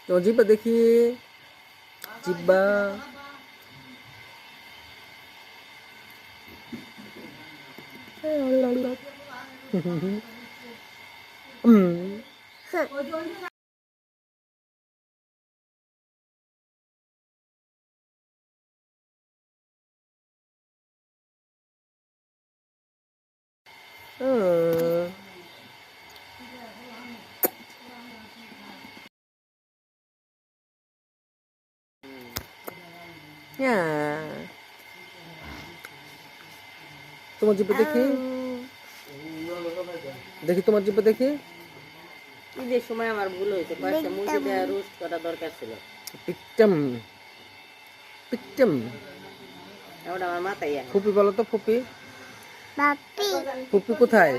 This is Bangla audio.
তোমার জিব্বা দেখি, জিব্বা। তোমার জিব্বা দেখি, দেখি তোমার জিব্বা দেখি। ঈদের সময় আমার ভুল হয়েছে, কয়েকটা মুরগি দেওয়া রোস্ট করা দরকার ছিল। পিকটাম পিকটাম। ওটা আমার মাথায় ফুপি বলো তো, ফুপি ফুপি কোথায়?